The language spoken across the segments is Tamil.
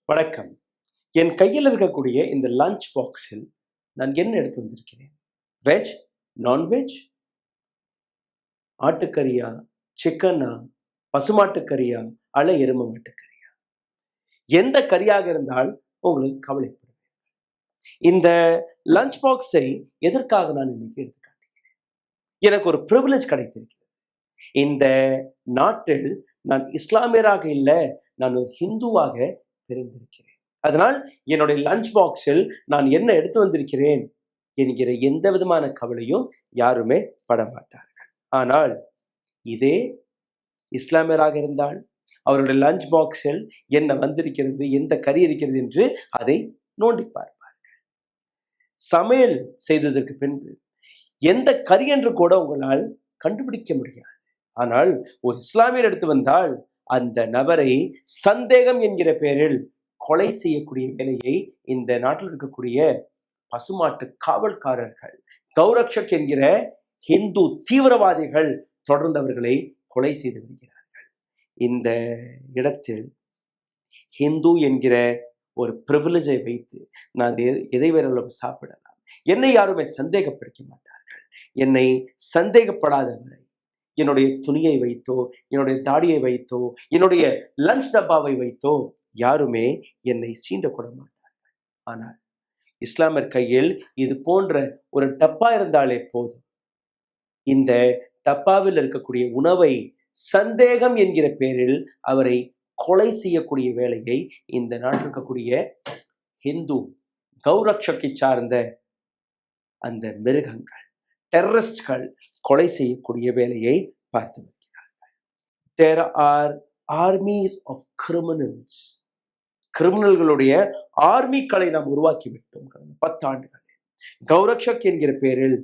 வணக்கம். என் கையில் இருக்கக்கூடிய இந்த லஞ்ச் பாக்ஸில் நான் என்ன எடுத்து வந்திருக்கிறேன்? வெஜ், நான்வெஜ், ஆட்டுக்கறியா, சிக்கனா, பசுமாட்டுக்கறியா, எரும மாட்டுக்கறியா? எந்த கறியாக இருந்தால் உங்களுக்கு கவலைப்படுவேன். இந்த லஞ்ச் பாக்ஸை எதற்காக நான் இன்னைக்கு எடுத்து காட்டுகிறேன்? எனக்கு ஒரு பிரிவிலேஜ் கிடைத்திருக்கிறது. இந்த நாட்டில் நான் இஸ்லாமியராக இல்லை, நான் ஒரு ஹிந்துவாக பிறந்திருக்கிறேன். அதனால் என்னுடைய லஞ்ச் பாக்ஸில் நான் என்ன எடுத்து வந்திருக்கிறேன் என்கிற எந்த விதமான கவலையும் யாருமே படமாட்டார்கள். ஆனால் இதே இஸ்லாமியராக இருந்தால் அவருடைய லஞ்ச் பாக்ஸில் என்ன வந்திருக்கிறது, எந்த கறி இருக்கிறது என்று அதை நோண்டி பார்ப்பார்கள். சமையல் செய்ததற்கு பின்பு எந்த கறி என்று கூட உங்களால் கண்டுபிடிக்க முடியாது. ஆனால் ஒரு இஸ்லாமியர் எடுத்து வந்தால் அந்த நபரை சந்தேகம் என்கிற பெயரில் கொலை செய்யக்கூடிய வேலையை இந்த நாட்டில் இருக்கக்கூடிய பசுமாட்டு காவல்காரர்கள், கௌரக்ஷக் என்கிற ஹிந்து தீவிரவாதிகள் தொடர்ந்து அவர்களை கொலை செய்து வருகிறார்கள். இந்த இடத்தில் ஹிந்து என்கிற ஒரு பிரிவிலேஜை வைத்து நான் எதை வேறாலும் சாப்பிடலாம், என்னை யாருமே சந்தேகப்படுத்த மாட்டார்கள். என்னை சந்தேகப்படாதவரை என்னுடைய துணியை வைத்தோ, என்னுடைய தாடியை வைத்தோ, என்னுடைய லஞ்ச் டப்பாவை வைத்தோ யாருமே என்னை சீண்டக்கூட மாட்டார்கள். ஆனால் இஸ்லாமியர் கையில் இது போன்ற ஒரு டப்பா இருந்தாலே போதும், இந்த டப்பாவில் இருக்கக்கூடிய உணவை சந்தேகம் என்கிற பெயரில் அவரை கொலை செய்யக்கூடிய வேலையை இந்த நாட்டில் இருக்கக்கூடிய ஹிந்து கௌரக்ஷக்கை சார்ந்த அந்த மிருகங்கள், டெரரிஸ்ட்கள் கொலை செய்யக்கூடிய வேலையை பார்த்து வருகிறார்கள். There are armies of criminals. கிரிமினல்களுடைய ஆர்மிக்களை நாம் உருவாக்கி விட்டோம் கடந்த 10 ஆண்டுகளில். கௌரக்ஷக் என்கிற பெயரில்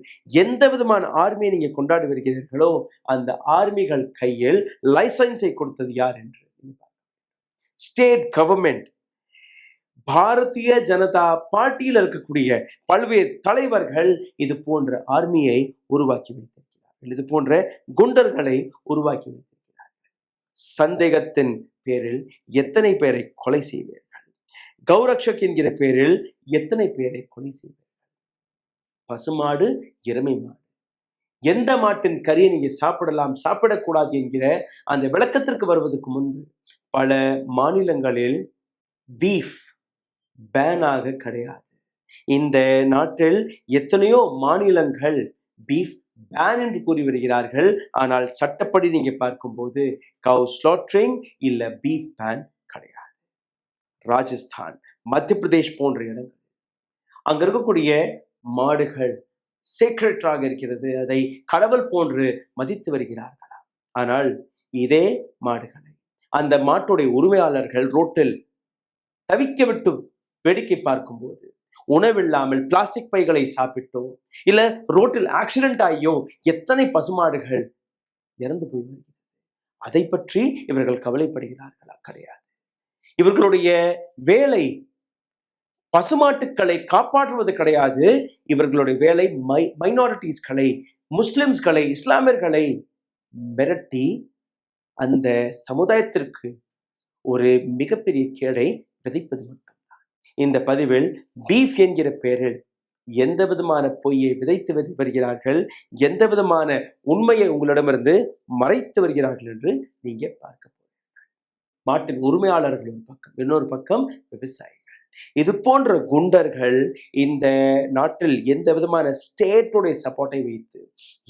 எந்த விதமான ஆர்மியை நீங்க கொண்டாடி வருகிறீர்களோ அந்த ஆர்மிகள் கையில் லைசன்ஸை கொடுத்தது யார் என்று ஸ்டேட் கவர்மெண்ட், பாரதிய ஜனதா பார்ட்டியில் இருக்கக்கூடிய பல்வேறு தலைவர்கள் இது போன்ற ஆர்மியை உருவாக்கி வைத்திருக்கிறார்கள். இது போன்ற குண்டர்களை உருவாக்கி வைத்திருக்கிறார்கள். சந்தேகத்தின் பேரில் எத்தனை பேரை கொலை செய்வீர்கள்? கௌரக்ஷக் என்கிற பேரில் எத்தனை பேரை கொலை செய்வீர்கள்? பசுமாடு, எருமை மாடு, எந்த மாட்டின் கறியை நீங்க சாப்பிடலாம், சாப்பிடக்கூடாது என்கிற அந்த விளக்கத்திற்கு வருவதற்கு முன்பு பல மாநிலங்களில் பீஃப் பேனாக கிடையாது. இந்த நாட்டில் எத்தனையோ மாநிலங்கள் பீஃப் பேன் என்று கூறி வருகிறார்கள். ஆனால் சட்டப்படி நீங்க பார்க்கும்போது கவு ஸ்லாட்டரிங் இல்ல பீஃப் பேன் கிடையாது. ராஜஸ்தான், மத்திய பிரதேஷ் போன்ற இடங்கள் அங்க இருக்கக்கூடிய மாடுகள் சீக்ரெட்டாக இருக்கிறது, அதை கடவுள் போன்று மதித்து வருகிறார்களா? ஆனால் இதே மாடுகளை அந்த மாட்டுடைய உரிமையாளர்கள் ரோட்டில் தவிக்க விட்டு வேடிக்கை பார்க்கும்போது உணவில்லாமல் பிளாஸ்டிக் பைகளை சாப்பிட்டோ இல்ல ரோட்டில் ஆக்சிடென்ட் ஆகியோ எத்தனை பசுமாடுகள் இறந்து போய் வருகிறது. அதை பற்றி இவர்கள் கவலைப்படுகிறார்களா? கிடையாது. இவர்களுடைய வேலை பசுமாட்டுக்களை காப்பாற்றுவது கிடையாது. இவர்களுடைய வேலை மைனாரிட்டிஸ்களை, முஸ்லிம்ஸ்களை, இஸ்லாமியர்களை மிரட்டி அந்த சமுதாயத்திற்கு ஒரு மிகப்பெரிய கேடை விதைப்பது மட்டும்தான். இந்த பதிவில் பீஃப் என்கிற பெயரில் எந்த விதமான பொய்யை விதைத்து வருகிறார்கள், எந்த விதமான உண்மையை உங்களிடமிருந்து மறைத்து வருகிறார்கள் என்று நீங்க பார்க்க போறீர்கள். மாட்டின் உரிமையாளர்கள் ஒரு பக்கம், இன்னொரு பக்கம் விவசாயிகள். இது போன்ற குண்டர்கள் இந்த நாட்டில் எந்த விதமான ஸ்டேட்டுடைய சப்போர்ட்டை வைத்து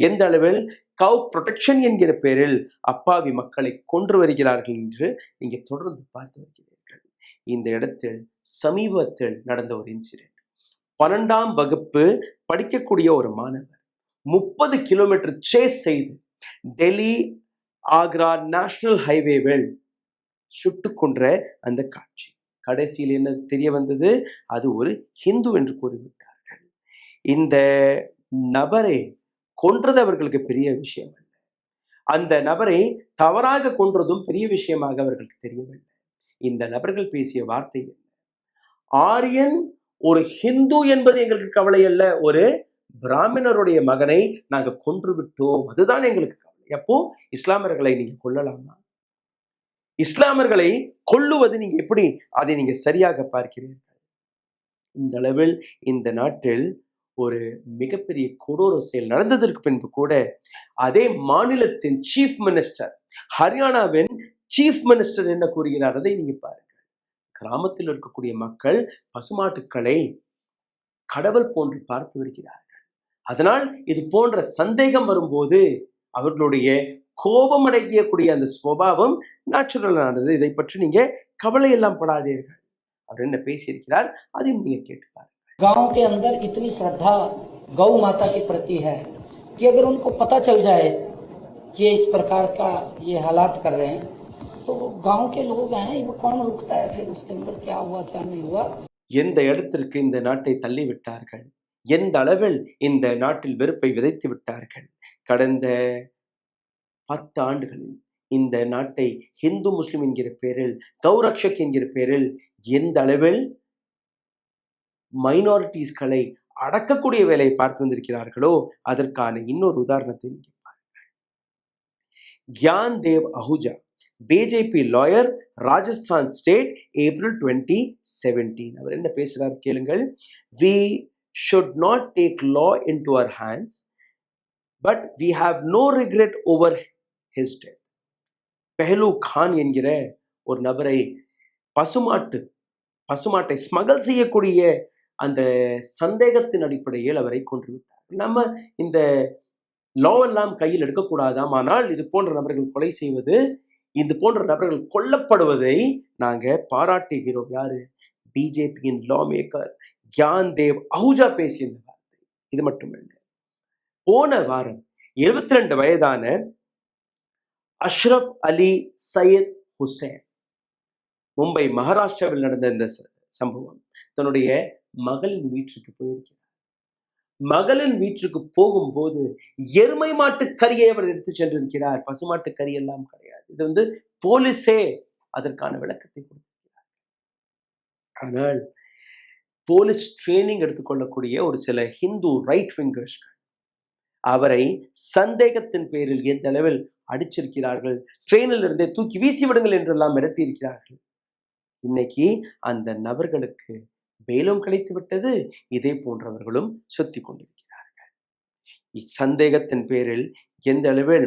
எந்த அளவில் கவ் ப்ரொடெக்ஷன் என்கிற பெயரில் அப்பாவி மக்களை கொன்று வருகிறார்கள் என்று நீங்க தொடர்ந்து பார்த்து வருகிறீர்கள். இந்த இடத்தில் சமீபத்தில் நடந்த ஒரு இன்சிடென்ட், 12ஆம் வகுப்பு படிக்கக்கூடிய ஒரு மாணவர் 30 கிலோமீட்டர் சேஸ் செய்து டெல்லி ஆக்ரா நேஷனல் ஹைவேவில் சுட்டு கொன்ற அந்த காட்சி. கடைசியில் என்ன தெரிய வந்தது? அது ஒரு ஹிந்து என்று கூறிவிட்டார்கள். இந்த நபரை கொன்றது அவர்களுக்கு பெரிய விஷயம் அல்ல. அந்த நபரை தவறாக கொன்றதும் பெரிய விஷயமாக அவர்களுக்கு தெரியவில்லை. இந்த நபர்கள் பேசிய வார்த்தை என்ன? ஆரியன் ஒரு ஹிந்து என்பது எங்களுக்கு கவலை அல்ல, ஒரு பிராமணருடைய மகனை நாங்க கொன்று விட்டோம், அதுதான் எங்களுக்கு கவலை. அப்போ இஸ்லாமியர்களை நீங்க கொல்லலாமா? இஸ்லாமியர்களை கொள்ளுவது நீங்க எப்படி அதை நீங்க சரியாக பார்க்கிறீர்கள்? இந்த அளவில் இந்த நாட்டில் ஒரு மிகப்பெரிய கொடூர செயல் நடந்ததற்கு பின்பு கூட அதே மாநிலத்தின் சீஃப் மினிஸ்டர், ஹரியானாவின் சீஃப் மினிஸ்டர் என்ன கூறுகிறார் அதை நீங்க பாருங்க. கிராமத்தில் இருக்கக்கூடிய மக்கள் பசுமாட்டுக்களை கடவுள் போன்று பார்த்து வருகிறார்கள். அதனால் இது போன்ற சந்தேகம் வரும்போது அவர்களுடைய கோபம் அடையக்கூடிய அந்த சுபாவம் நேச்சுரலானது. இதை பற்றி நீங்க கவலை எல்லாம் படாதீர்கள். அவர் என்ன பேசியிருக்கிறார் அதையும் நீங்க கேட்டுப்பாரு. गांव के अंदर इतनी श्रद्धा गौ माता के प्रति है कि अगर उनको पता चल जाए कि इस प्रकार का ये हालात कर रहे हैं तो गांव के लोग हैं, वो कौन रुकता है फिर उसके अंदर क्या हुआ क्या नहीं हुआ. எந்த இடத்திற்கு இந்த நாட்டை தள்ளி விட்டார்கள், எந்த அளவில் இந்த நாட்டில் வெறுப்பை விதைத்து விட்டார்கள். கடந்த 10 ஆண்டுகளில் இந்த நாட்டை ஹிந்து முஸ்லிம் என்கிற பேரில், கௌரக்ஷக் என்கிற பேரில் எந்த அளவில் மைனாரிட்டிஸ்களை அடக்கக்கூடிய வேலையை பார்த்து வந்திருக்கிறார்களோ அதற்கான இன்னொரு உதாரணத்தை நீங்க பாருங்கள். Gyan Dev Ahuja, BJP lawyer, Rajasthan state, April 2017. அவர் என்ன பேசுறார் கேளுங்கள். We should not take law into our hands, but we have no regret over his death. பெஹலு Khan என்கிற ஒரு நபரை பசுமாட்டை ஸ்மகல் செய்யக்கூடிய அந்த சந்தேகத்தின் அடிப்படையில் அவரை கொன்றுவிட்டார். நம்ம இந்த லா எல்லாம் கையில் எடுக்கக்கூடாதாம். ஆனால் இது போன்ற நபர்கள் கொலை செய்வது, இது போன்ற நபர்கள் கொல்லப்படுவதை நாங்க பாராட்டுகிறோம். யாரு? பிஜேபியின் லா மேக்கர் கியான் தேவ் அஹூஜா பேசிய இந்த வார்த்தை. இது மட்டுமல்ல, போன வாரம் 72 வயதான அஷ்ரஃப் அலி சையத் ஹுசேன், மும்பை மகாராஷ்டிராவில் நடந்த இந்த சம்பவம், தன்னுடைய மகளின் வீட்டுக்கு போயிருக்கிறார். மகளின் வீட்டுக்கு போகும்போது எருமை மாட்டு கறியை அவர் எடுத்து சென்றிருக்கிறார். பசுமாட்டு கறி எல்லாம் கிடையாது. இது போலீஸே அதற்கான விளக்கத்தை கொடுத்திருக்கிறார். ஆனால் போலீஸ் ட்ரைனிங் எடுத்துக்கொள்ளக்கூடிய ஒரு சில ஹிந்து ரைட் விங்கர்ஸ்கள் அவரை சந்தேகத்தின் பேரில் எந்த அளவில் அடிச்சிருக்கிறார்கள், ட்ரெயினில் இருந்தே தூக்கி வீசி விடுங்கள் என்றெல்லாம் மிரட்டி இருக்கிறார்கள். இன்னைக்கு அந்த நபர்களுக்கு பெயிலும் கிடைத்து விட்டது. இதே போன்றவர்களும் சுத்தி கொண்டிருக்கிறார்கள். சந்தேகத்தின் பேரில் எந்த அளவில்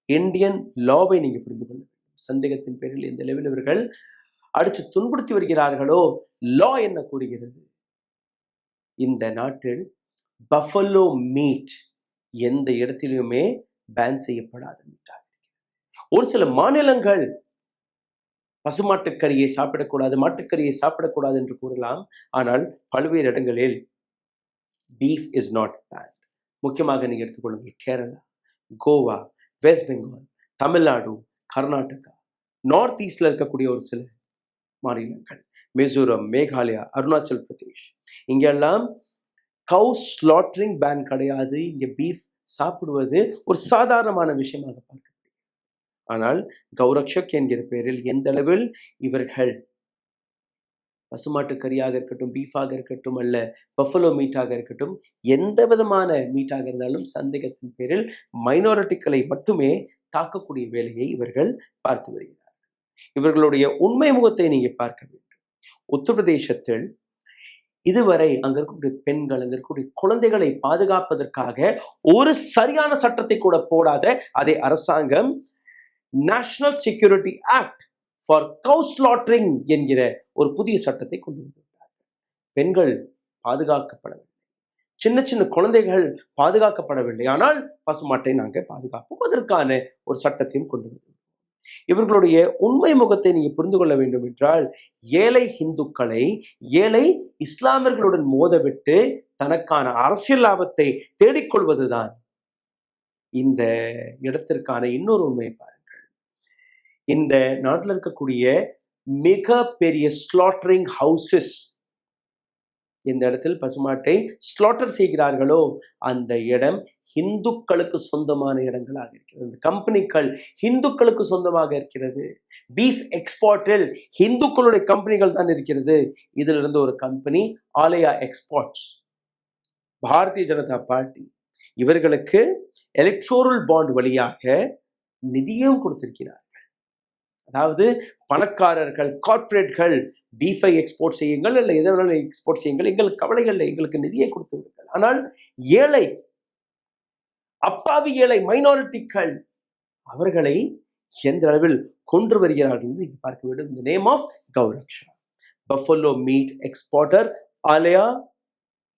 இந்தியன் லாவை நீங்க புரிந்து கொள்ள வேண்டும். சந்தேகத்தின் பேரில் எந்த அளவில் இவர்கள் அடிச்சு துன்புறுத்தி வருகிறார்களோ, லா என்ன கூறுகிறது? இந்த நாட்டில் பஃபலோ மீட் எந்த இடத்திலுமே பேன் செய்யப்படாத மீட்டாக இருக்கிறது. ஒரு சில மாநிலங்கள் பசுமாட்டுக்கறியை சாப்பிடக்கூடாது, மாட்டுக்கறியை சாப்பிடக்கூடாது என்று கூறலாம். ஆனால் பல்வேறு இடங்களில் பீஃப் இஸ் நாட் பேண்ட். முக்கியமாக நீங்க எடுத்துக்கொள்ளுங்கள், கேரளா, கோவா, வெஸ்ட் பெங்கால், தமிழ்நாடு, கர்நாடகா, நார்த் ஈஸ்ட்ல இருக்கக்கூடிய ஒரு சில மாநிலங்கள், மிசோரம், மேகாலயா, அருணாச்சல் பிரதேஷ், இங்கெல்லாம் கவு ஸ்லாட்டரிங் பேன் கிடையாது. இங்க பீஃப் சாப்பிடுவது ஒரு சாதாரணமான விஷயமாக பார்க்க. ஆனால் கௌரக்ஷக் என்கிற பெயரில் எந்த அளவில் இவர்கள் பசுமாட்டு கறியாக இருக்கட்டும், பீஃபாக இருக்கட்டும், அல்ல பஃபலோ மீட்டாக இருக்கட்டும், எந்த விதமான மீட்டாக இருந்தாலும் சந்தேகத்தின் பேரில் மைனாரிட்டிகளை மட்டுமே தாக்கக்கூடிய வேலையை இவர்கள் பார்த்து வருகிறார்கள். இவர்களுடைய உண்மை முகத்தை நீங்க பார்க்க வேண்டும். உத்தரப்பிரதேசத்தில் இதுவரை அங்க இருக்கக்கூடிய பெண்கள், அங்க இருக்கக்கூடிய குழந்தைகளை பாதுகாப்பதற்காக ஒரு சரியான சட்டத்தை கூட போடாத அதே அரசாங்கம் national security act for Kaur slaughtering என்கிற ஒரு புதிய சட்டத்தை கொண்டு வந்துவிட்டார்கள். பெண்கள் பாதுகாக்கப்படவில்லை, சின்ன சின்ன குழந்தைகள் பாதுகாக்கப்படவில்லை. ஆனால் பசுமாட்டை நாங்கள் பாதுகாப்போம், அதற்கான ஒரு சட்டத்தையும் கொண்டு வந்தோம். இவர்களுடைய உண்மை முகத்தை நீங்க புரிந்து கொள்ள வேண்டும் என்றால், ஏழை இந்துக்களை ஏழை இஸ்லாமியர்களுடன் மோதவிட்டு தனக்கான அரசியல் லாபத்தை தேடிக்கொள்வதுதான் இந்த இடத்திற்கான இன்னொரு உண்மை. பாருங்கள், இந்த நாட்டில் இருக்கக்கூடிய மிக பெரிய ஸ்லாட்டரிங் ஹவுசஸ், இந்த இடத்தில் பசுமாட்டை ஸ்லாட்டர் செய்கிறார்களோ அந்த இடம் இந்துக்களுக்கு சொந்தமான இடங்களாக இருக்கிறது. இந்த கம்பெனிகள் இந்துக்களுக்கு சொந்தமாக இருக்கிறது. பீஃப் எக்ஸ்போர்ட்டில் இந்துக்களுடைய கம்பெனிகள் தான் இருக்கிறது. இதிலிருந்து ஒரு company Alaya exports, Bharatiya Janata party இவர்களுக்கு எலக்ட்ரோரல் பாண்ட் வழியாக நிதியும் கொடுத்திருக்கிறார்கள். அதாவது பணக்காரர்கள், கார்ப்பரேட்கள் பீஃபை எக்ஸ்போர்ட் செய்யுங்கள், இல்லை எதை வேணாலும் எக்ஸ்போர்ட் செய்யுங்கள், எங்களுக்கு கவலைகள் இல்லை, எங்களுக்கு நிதியை கொடுத்து விடுங்கள். ஆனால் ஏழை, அப்பாவி ஏழை, மைனாரிட்டிகள், அவர்களை எந்த அளவில் கொன்று வருகிறார்கள் என்று பார்க்க வேண்டும். இந்த name of Gauraksha. Buffalo meat exporter Alaya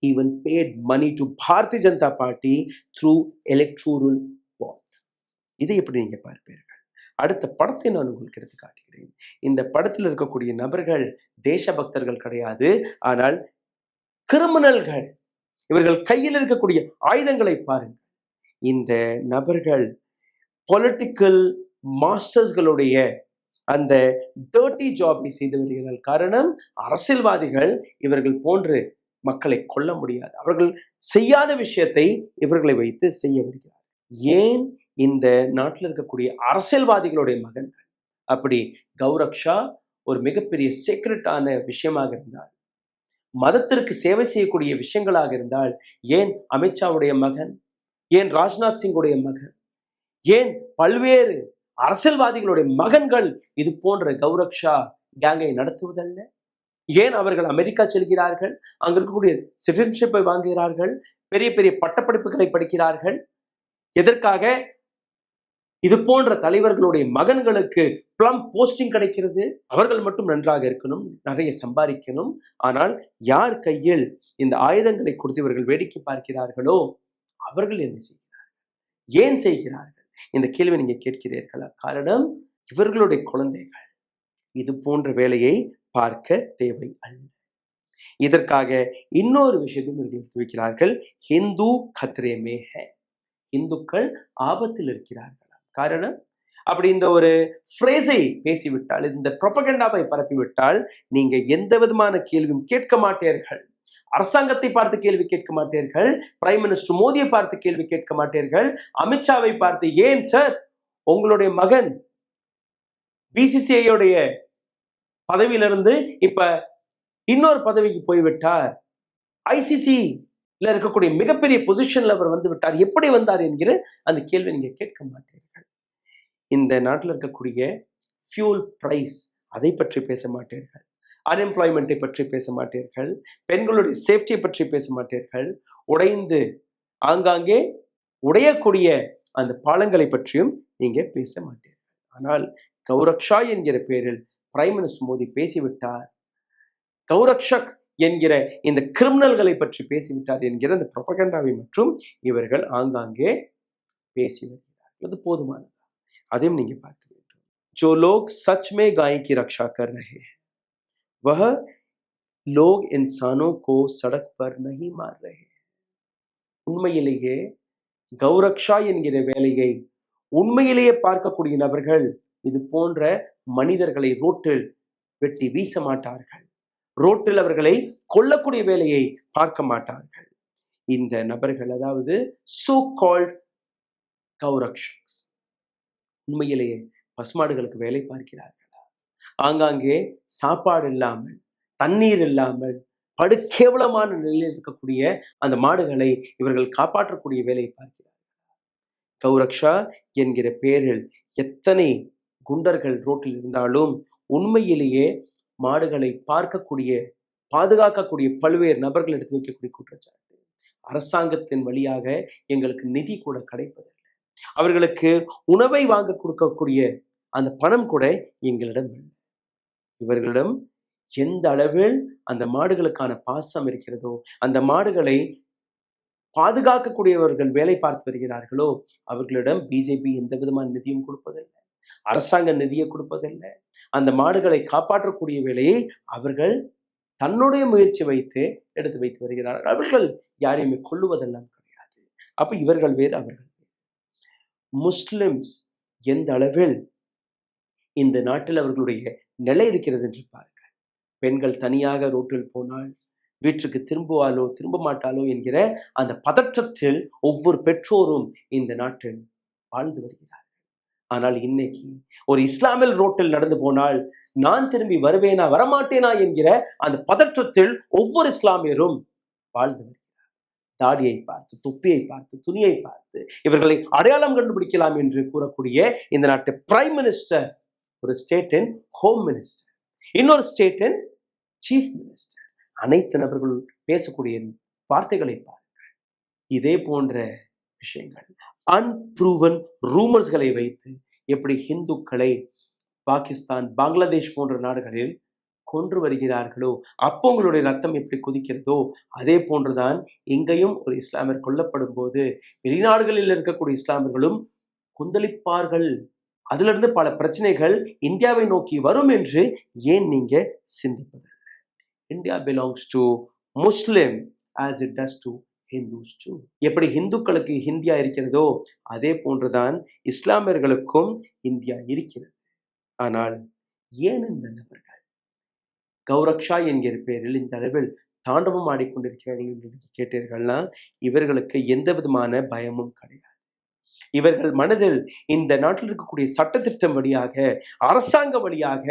even paid money to Bharatiya Janata Party through electoral bond. இதை எப்படி நீங்க பார்ப்பீர்கள்? அடுத்த படத்தை நான் உங்களுக்கு எடுத்து காட்டுகிறேன். இந்த படத்தில் இருக்கக்கூடிய நபர்கள் தேசபக்தர்கள் கிடையாது, ஆனால் கிரிமினல்கள். இவர்கள் கையில் இருக்கக்கூடிய ஆயுதங்களை பாருங்கள். இந்த நபர்கள் பொலிட்டிக்கல் மாஸ்டர்ஸ்களுடைய அந்த டர்ட்டி ஜாபை செய்து வருகிறார்கள். காரணம், அரசியல்வாதிகள் இவர்கள் போன்று மக்களை கொல்ல முடியாது. அவர்கள் செய்யாத விஷயத்தை இவர்களை வைத்து செய்ய வருகிறார். ஏன் இந்த நாட்டில் இருக்கக்கூடிய அரசியல்வாதிகளுடைய மகன்கள்? அப்படி கௌரக்ஷா ஒரு மிகப்பெரிய சீக்ரெட்டான விஷயமாக இருந்தால், மதத்திற்கு சேவை செய்யக்கூடிய விஷயங்களாக இருந்தால், ஏன் அமித்ஷாவுடைய மகன், ஏன் ராஜ்நாத் சிங்குடைய மகன், ஏன் பல்வேறு அரசியல்வாதிகளுடைய மகன்கள் இது போன்ற கௌரக்ஷா கேங்கை நடத்துவதல்ல? ஏன் அவர்கள் அமெரிக்கா செல்கிறார்கள், அங்க இருக்கக்கூடிய சிட்டிசன்ஷிப்பை வாங்குகிறார்கள், பெரிய பெரிய பட்டப்படிப்புகளை படிக்கிறார்கள்? எதற்காக? இது போன்ற தலைவர்களுடைய மகன்களுக்கு பிளம் போஸ்டிங் கிடைக்கிறது. அவர்கள் மட்டும் நன்றாக இருக்கணும், நிறைய சம்பாதிக்கணும். ஆனால் யார் கையில் இந்த ஆயுதங்களை கொடுத்து இவர்கள் வேடிக்கை பார்க்கிறார்களோ அவர்கள் என்ன செய்கிறார்கள், ஏன் செய்கிறார்கள்? இந்த கேள்வி நீங்க கேட்கிறீர்களா? காரணம், இவர்களுடைய குழந்தைகள் இது போன்ற வேலையை பார்க்க தேவை அல்ல. இதற்காக இன்னொரு விஷயத்தையும் இவர்கள் வைக்கிறார்கள். ஹிந்து கத்ரே மே ஹை, இந்துக்கள் ஆபத்தில் இருக்கிறார்கள். காரணம், அப்படி இந்த ஒரு ஃப்ரேஸை பேசிவிட்டால், இந்த ப்ரொபகண்டாவை பரப்பிவிட்டால், நீங்க எந்த விதமான கேள்வியும் கேட்க மாட்டீர்கள். அரசாங்கத்தை பார்த்து கேள்வி கேட்க மாட்டீர்கள், பிரைம் மினிஸ்டர் மோடியை பார்த்து கேள்வி கேட்க மாட்டீர்கள், அமித்ஷாவை பார்த்து ஏன் சார் உங்களுடைய மகன் பிசிசிஐயோடைய பதவியிலிருந்து இப்ப இன்னொரு பதவிக்கு போய்விட்டார், ஐசிசி இருக்கக்கூடிய மிகப்பெரிய பொசிஷன்ல அவர் வந்து விட்டார், எப்படி வந்தார் என்கிற அந்த கேள்வி நீங்க கேட்க மாட்டீர்கள். இந்த நாட்டில் இருக்கக்கூடிய ஃபியூல் பிரைஸ், அதை பற்றி பேச மாட்டீர்கள். அன்எம்ப்ளாய்மெண்ட்டை பற்றி பேச மாட்டீர்கள். பெண்களுடைய சேஃப்டியை பற்றி பேச மாட்டீர்கள். உடைந்து ஆங்காங்கே உடையக்கூடிய அந்த பாலங்களை பற்றியும் நீங்க பேச மாட்டீர்கள். ஆனால் கௌரக்ஷா என்கிற பேரில் பிரைம் மினிஸ்டர் மோடி பேசிவிட்டார், கௌரக்ஷக் என்கிற இந்த கிரிமினல்களை பற்றி பேசிவிட்டார் என்கிற அந்த ப்ரொபகண்டாவை மற்றும் இவர்கள் ஆங்காங்கே பேசி வருகிறார்கள். அது போதுமானதா? அதையும் நீங்க பார்க்க வேண்டும். जो लोग सच में गाय की रक्षा कर रहे हैं, वह लोग इंसानों को सड़क पर नहीं मार रहे हैं. உண்மையிலேயே கௌரக்ஷா என்கிற வேலையை உண்மையிலேயே பார்க்கக்கூடிய நபர்கள் இது போன்ற மனிதர்களை ரோட்டில் வெட்டி வீச மாட்டார்கள். ரோட்டில் அவர்களை கொல்லக்கூடிய வேலையை பார்க்க மாட்டார்கள். இந்த நபர்கள், அதாவது சோ கால்ட் கௌரக்ஷக்ஸ், உண்மையிலேயே பசுமாடுகளுக்கு வேலை பார்க்கிறார்களா? ஆங்காங்கே சாப்பாடு இல்லாமல், தண்ணீர் இல்லாமல், படுகேவலமான நிலையில் இருக்கக்கூடிய அந்த மாடுகளை இவர்கள் காப்பாற்றக்கூடிய வேலையை பார்க்கிறார்கள். கௌரக்ஷா என்கிற பெயரில் எத்தனை குண்டர்கள் ரோட்டில் இருந்தாலும் உண்மையிலேயே மாடுகளை பார்க்கக்கூடிய, பாதுகாக்கக்கூடிய பல்வேறு நபர்கள் எடுத்து வைக்கக்கூடிய குற்றச்சாட்டு. அரசாங்கத்தின் வழியாக எங்களுக்கு நிதி கூட கிடைப்பதில்லை, அவர்களுக்கு உணவை வாங்க கொடுக்கக்கூடிய அந்த பணம் கூட எங்களிடம் இல்லை. இவர்களிடம் எந்த அளவில் அந்த மாடுகளுக்கான பாசம் இருக்கிறதோ, அந்த மாடுகளை பாதுகாக்கக்கூடியவர்கள் வேலை பார்த்து வருகிறார்களோ, அவர்களிடம் பிஜேபி எந்த விதமான நிதியும் கொடுப்பதில்லை, அரசாங்க நிதியை கொடுப்பதில்லை. அந்த மாடுகளை காப்பாற்றக்கூடிய வேலையை அவர்கள் தன்னுடைய முயற்சி வைத்து எடுத்து வைத்து வருகிறார்கள். அவர்கள் யாரையுமே கொல்லுவதெல்லாம் கிடையாது. அப்ப இவர்கள் வேறு, அவர்கள் வேறு. முஸ்லிம்ஸ் எந்த அளவில் இந்த நாட்டில் அவர்களுடைய நிலை இருக்கிறது என்று பாருங்கள். பெண்கள் தனியாக ரோட்டில் போனால் வீட்டுக்கு திரும்புவாளோ திரும்ப மாட்டாளோ என்கிற அந்த பதற்றத்தில் ஒவ்வொரு பெற்றோரும் இந்த நாட்டில் வாழ்ந்து வருகிறார்கள். ஆனால் இன்னைக்கு ஒரு இஸ்லாமில் ரோட்டில் நடந்து போனால் நான் திரும்பி வருவேனா வரமாட்டேனா என்கிற அந்த பதற்றத்தில் ஒவ்வொரு இஸ்லாமியரும் வாழ்ந்து வருகிறார். தாடியை பார்த்து, தொப்பியை பார்த்து, துணியை பார்த்து இவர்களை அடையாளம் கண்டுபிடிக்கலாம் என்று கூறக்கூடிய இந்த நாட்டு பிரைம் மினிஸ்டர் ஒரு ஸ்டேட் இன் ஹோம் மினிஸ்டர், இன்னொரு ஸ்டேட் இன் சீஃப் மினிஸ்டர். அனைத்து நபர்கள் பேசக்கூடிய வார்த்தைகளை பாருங்கள். இதே போன்ற விஷயங்கள், அன்ப்ரூவன் ரூமர்ஸ்களை வைத்து எப்படி இந்துக்களை பாகிஸ்தான், பங்களாதேஷ் போன்ற நாடுகளில் கொன்று வருகிறார்களோ, அப்போ உங்களுடைய ரத்தம் எப்படி கொதிக்கிறதோ அதே போன்றுதான் இங்கேயும் ஒரு இஸ்லாமியர் கொல்லப்படும் போது வெளிநாடுகளில் இருக்கக்கூடிய இஸ்லாமியர்களும் கொந்தளிப்பார்கள். அதிலிருந்து பல பிரச்சனைகள் இந்தியாவை நோக்கி வரும் என்று ஏன் நீங்க சிந்திப்பது? India belongs to Muslim as it does to Hindus too. எப்படி இந்துக்களுக்கு இந்தியா இருக்கிறதோ அதே போன்றுதான் இஸ்லாமியர்களுக்கும் இந்தியா இருக்கிறது. ஆனால் ஏன் இந்த நபர்கள் கௌரக்ஷா என்கிற பெயரில் இந்த அளவில் தாண்டவம் ஆடிக்கொண்டிருக்கிறார்கள் என்று கேட்டீர்கள்னா, இவர்களுக்கு எந்த விதமான பயமும் கிடையாது. இவர்கள் மனதில் இந்த நாட்டில் இருக்கக்கூடிய சட்டத்திட்டம் வழியாக, அரசாங்க வழியாக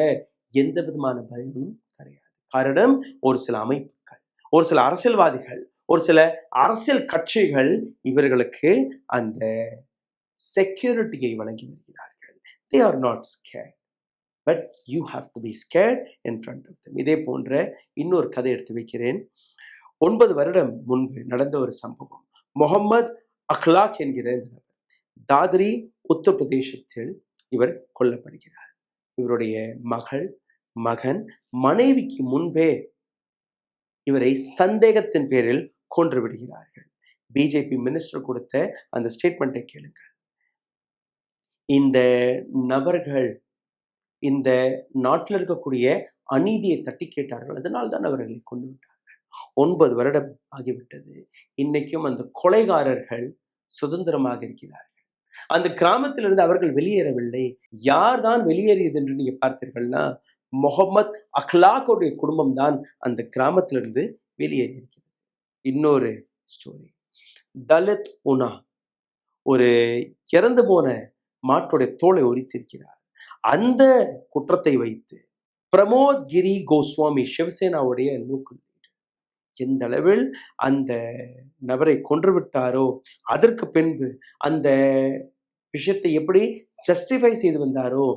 எந்த விதமான பயமும் கிடையாது. காரணம், ஒரு சில அமைப்புகள், ஒரு சில அரசியல்வாதிகள், ஒரு சில அரசியல் கட்சிகள் இவர்களுக்கு அந்த செக்யூரிட்டியை வழங்கி வருகிறார்கள். They are not scared. But you have to be scared in front of them. இதே போன்ற இன்னொரு கதை எடுத்து வைக்கிறேன். 9 வருடம் முன்பு நடந்த ஒரு சம்பவம். முகமது அக்லாக் என்கிற தாத்ரி உத்தரப்பிரதேசத்தில் இவர் கொல்லப்படுகிறார். இவருடைய மகன் மனைவிக்கு முன்பே இவரை சந்தேகத்தின் பேரில் கொன்று விடுகிறார்கள். பிஜேபி மினிஸ்டர் கொடுத்த அந்த ஸ்டேட்மெண்ட்டை கேளுங்கள். இந்த நபர்கள் இந்த நாட்டில் இருக்கக்கூடிய அநீதியை தட்டி கேட்டார்கள், அதனால் தான் அவர்களை கொண்டு விட்டார்கள். 9 வருடம் ஆகிவிட்டது. இன்னைக்கும் அந்த கொலைகாரர்கள் சுதந்திரமாக இருக்கிறார்கள். அந்த கிராமத்திலிருந்து அவர்கள் வெளியேறவில்லை. யார் தான் வெளியேறியது என்று நீங்க பார்த்தீர்கள்னா, முகமது அக்லாக்குடைய குடும்பம் தான் அந்த கிராமத்திலிருந்து வெளியேறி இருக்கிறது. இன்னொரு ஸ்டோரி, தலித் உனா ஒரு இறந்து போன மாட்டுடைய தோலை உரித்திருக்கிறார். அந்த குற்றத்தை வைத்து பிரமோத் கிரி கோஸ்வாமி, சிவசேனாவுடைய லோக்கல் லீடர், எந்த அளவில் அந்த நபரை கொன்று விட்டாரோ அதற்கு பின்பு அந்த விஷயத்தை எப்படி ஜஸ்டிஃபை செய்து வந்தாரோ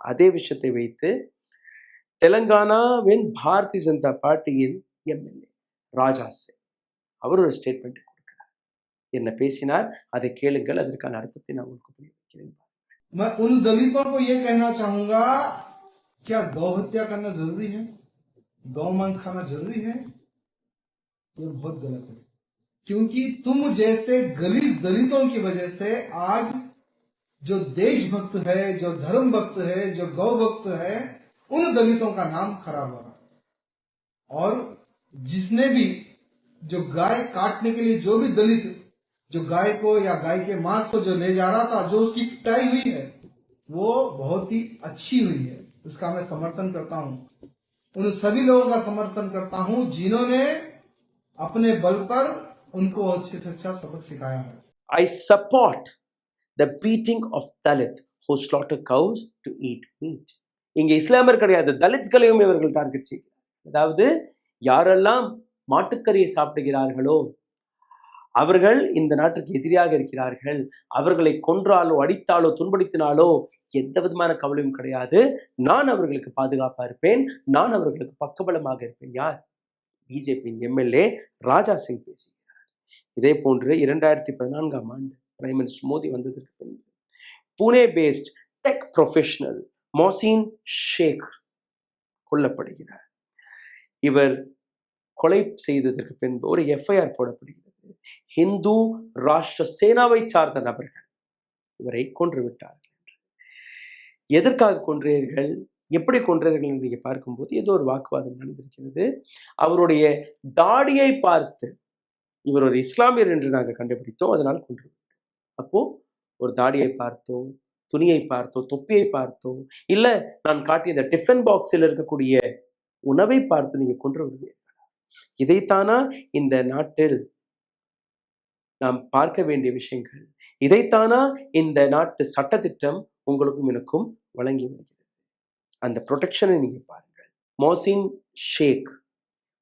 அதே விஷயத்தை வைத்து தெலங்கானாவின் பாரதிய ஜனதா பார்ட்டியின் எம்எல்ஏ ராஜா சிங் அவர் ஒரு ஸ்டேட்மெண்ட் கொடுக்கிறார். என்ன பேசினார் அதை கேளுங்கள், அதற்கான அர்த்தத்தை நான் உங்களுக்கு புரிய வைக்கிறேன். मैं उन दलितों को ये कहना चाहूंगा, क्या गौ हत्या करना जरूरी है? गौ मांस खाना जरूरी है? ये बहुत गलत है, क्योंकि तुम जैसे गलीज दलितों की वजह से आज जो देशभक्त है, जो धर्म भक्त है, जो गौ भक्त है, उन दलितों का नाम खराब हो रहा है। और जिसने भी जो गाय काटने के लिए जो भी दलित जो गाय को या गाय के मांस को जो ले जा रहा था, जो उसकी पिटाई हुई है वो बहुत ही अच्छी हुई है, उसका मैं समर्थन करता हूं। उन सभी लोगों का समर्थन करता हूं जिन्होंने अपने बल पर उनको अच्छी से अच्छा सबक सिखाया है। I support the beating of Dalit who slaughter cows to eat meat. இங்க இஸ்லாமியர் கிடையாது, தலித்களையும் இவர்கள் டார்கெட் செய்கிறார். அதாவது யாரெல்லாம் மாட்டுக்கறியை சாப்பிடுகிறார்களோ அவர்கள் இந்த நாட்டுக்கு எதிரியாக இருக்கிறார்கள். அவர்களை கொன்றாலோ அடித்தாலோ துன்படுத்தினாலோ எந்த விதமான கவலையும் கிடையாது. நான் அவர்களுக்கு பாதுகாப்பா இருப்பேன், நான் அவர்களுக்கு பக்கபலமாக இருப்பேன். யார்? பிஜேபியின் எம்எல்ஏ ராஜா சிங் பேசுகிறார். இதே போன்று 2014ஆம் ஆண்டு பிரைம் மினிஸ்டர் மோடி வந்ததற்கு பின்பு Pune paste tech professional Mohsin ஷேக் கொல்லப்படுகிறார். இவர் கொலை செய்ததற்கு பின்பு ஒரு எஃப்ஐஆர் போடப்படுகிறது. ஹிந்து ராஷ்டிர சேனாவை சார்ந்த நபர்கள் இவரை கொன்று விட்டார்கள். எதற்காக கொன்றீர்கள், எப்படி கொன்றீர்கள் என்று நீங்க பார்க்கும்போது ஏதோ ஒரு வாக்குவாதம் நடந்திருக்கிறது. அவருடைய தாடியை பார்த்து இவர் ஒரு இஸ்லாமியர் என்று நாங்கள் கண்டுபிடித்தோம், அதனால் கொன்று விட்டோம். அப்போ ஒரு தாடியை பார்த்தோ, துணியை பார்த்தோ, தொப்பியை பார்த்தோ, இல்ல நான் காட்டிய இந்த டிஃபன் பாக்ஸில் இருக்கக்கூடிய உணவை பார்த்து நீங்க கொன்று விடுவீர்களா? இதைத்தானா இந்த நாட்டில் நாம் பார்க்க வேண்டிய விஷயங்கள்? இதைத்தானா இந்த நாட்டு சட்டத்திட்டம் உங்களுக்கும் எனக்கும் வழங்கி வருகிறது? அந்த ப்ரொடெக்ஷனை நீங்க பாருங்கள். மொஹசின் ஷேக்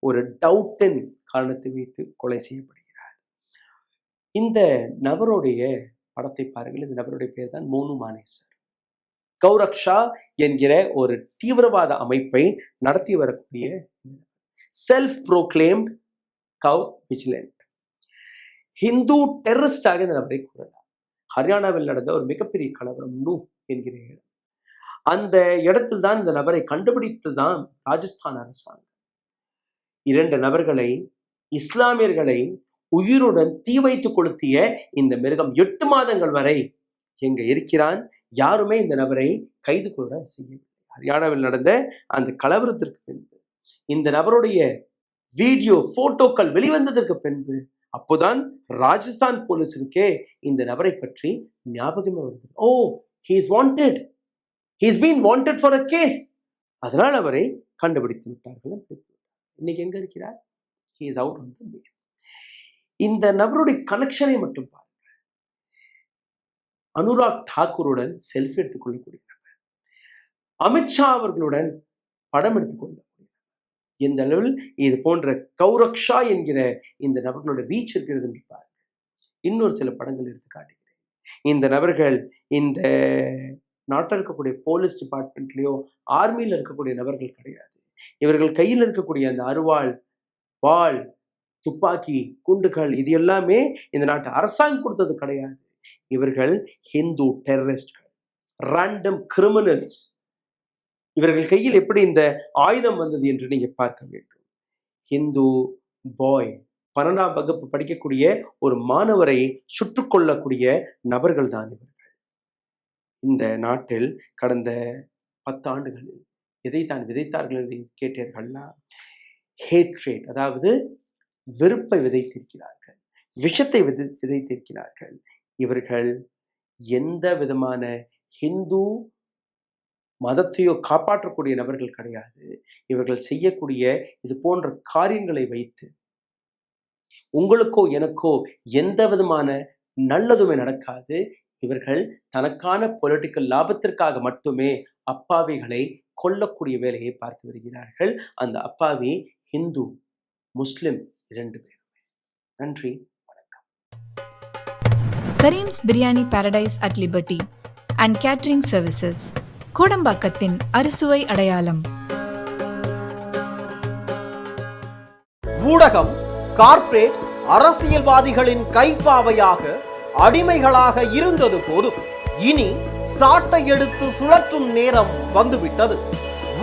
ஒரு டவுட்டின் காரணத்தை வைத்து கொலை செய்யப்படுகிறார். இந்த நபருடைய படத்தை பாருங்கள். இந்த நபருடைய பேர் தான் மோனு மானேசர். கௌரக்ஷா என்கிற ஒரு தீவிரவாத அமைப்பை நடத்தி வரக்கூடிய செல்ஃப் ப்ரோக்ளைம்ட் கவ் விஜிலண்ட் ஹிந்து டெரரிஸ்டாக இந்த நபரை கூறலாம். ஹரியானாவில் நடந்த ஒரு மிகப்பெரிய கலவரம் நூ என்கிற இடம், அந்த இடத்தில் தான் இந்த நபரை கண்டுபிடித்துதான் ராஜஸ்தான் அரசாங்கம் 2 நபர்களை, இஸ்லாமியர்களை உயிருடன் தீ வைத்து கொளுத்திய இந்த மிருகம் 8 மாதங்கள் வரை எங்க இருக்கிறான், யாருமே இந்த நபரை கைது கூட செய்யவில்லை. ஹரியானாவில் நடந்த அந்த கலவரத்திற்கு பின்பு இந்த நபருடைய வீடியோ போட்டோக்கள் வெளிவந்ததற்கு பின்பு அப்போதான் ராஜஸ்தான் போலீஸுக்கே இந்த நபரை பற்றி ஞாபகமே வருது. ஓ, he is wanted, he is being wanted for a case. அதனால் அவரை கண்டுபிடித்து விட்டார்கள். இன்னைக்கு எங்க இருக்கிறார்? he is out on the bail. இந்த நபருடைய கனெக்ஷனை மட்டும் பாருங்கள். அனுராக் தாக்கூருடன் செல்ஃபி எடுத்துக்கொள்ளக்கூடிய நபர், அமித்ஷா அவர்களுடன் படம் எடுத்துக்கொள்ளக்கூடிய எந்த அளவில் இது போன்ற கௌரக்ஷா என்கிற இந்த நபர்களுடைய ரீச் இருக்கிறது என்று பாருங்கள். இன்னொரு சில படங்கள் எடுத்து காட்டுகிறேன். இந்த நபர்கள் இந்த நாட்டில் இருக்கக்கூடிய போலீஸ் டிபார்ட்மெண்ட்லயோ ஆர்மியில் இருக்கக்கூடிய நபர்கள் கிடையாது. இவர்கள் கையில் இருக்கக்கூடிய அந்த அருவாள், வாள், துப்பாக்கி, குண்டுகள் இது எல்லாமே இந்த நாட்டு அரசாங்கம் கொடுத்தது கிடையாது. இவர்கள் ஹிந்து டெரரிஸ்ட்கள், ரேண்டம் கிரிமினல்ஸ். இவர்கள் கையில் எப்படி இந்த ஆயுதம் வந்தது என்று நீங்க பார்க்க வேண்டும். ஹிந்து பாய் 12ஆம் வகுப்பு படிக்கக்கூடிய ஒரு மாணவரை சுட்டுக் கொள்ளக்கூடிய நபர்கள் தான் இவர்கள். இந்த நாட்டில் கடந்த 10 ஆண்டுகளில் எதைத்தான் விதைத்தார்கள் என்று கேட்டீர்கள்னா, ஹேட்ரேட், அதாவது வெறுப்பை விதைத்திருக்கிறார்கள், விஷத்தை விதைத்திருக்கிறார்கள். இவர்கள் எந்த விதமான ஹிந்து மதத்தையோ காப்பாற்றக்கூடிய நபர்கள் கிடையாது. இவர்கள் செய்யக்கூடிய இது போன்ற காரியங்களை வைத்து உங்களுக்கோ எனக்கோ எந்த விதமான நல்லதுமே நடக்காது. இவர்கள் தனக்கான பொலிட்டிக்கல் லாபத்திற்காக மட்டுமே அப்பாவிகளை கொல்லக்கூடிய வேலையை பார்த்து வருகிறார்கள். அந்த அப்பாவி ஹிந்து, முஸ்லிம் 2 பேருமே. நன்றி, வணக்கம். Kareem's biryani paradise at liberty and catering services, கோடம்பாக்கத்தின் அறுசுவை அடையாளம். ஊடகம் கார்ப்பரேட் அரசியல்வாதிகளின் கைப்பாவையாக அடிமைகளாக இருந்தது போதும், இனி சாட்டை எடுத்து சுழற்றும் நேரம் வந்துவிட்டது.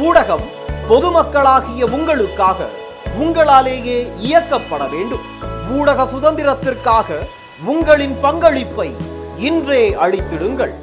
ஊடகம் பொதுமக்களாகிய உங்களுக்காக, உங்களாலேயே இயக்கப்பட வேண்டும். ஊடக சுதந்திரத்திற்காக உங்களின் பங்களிப்பை இன்றே அளித்திடுங்கள்.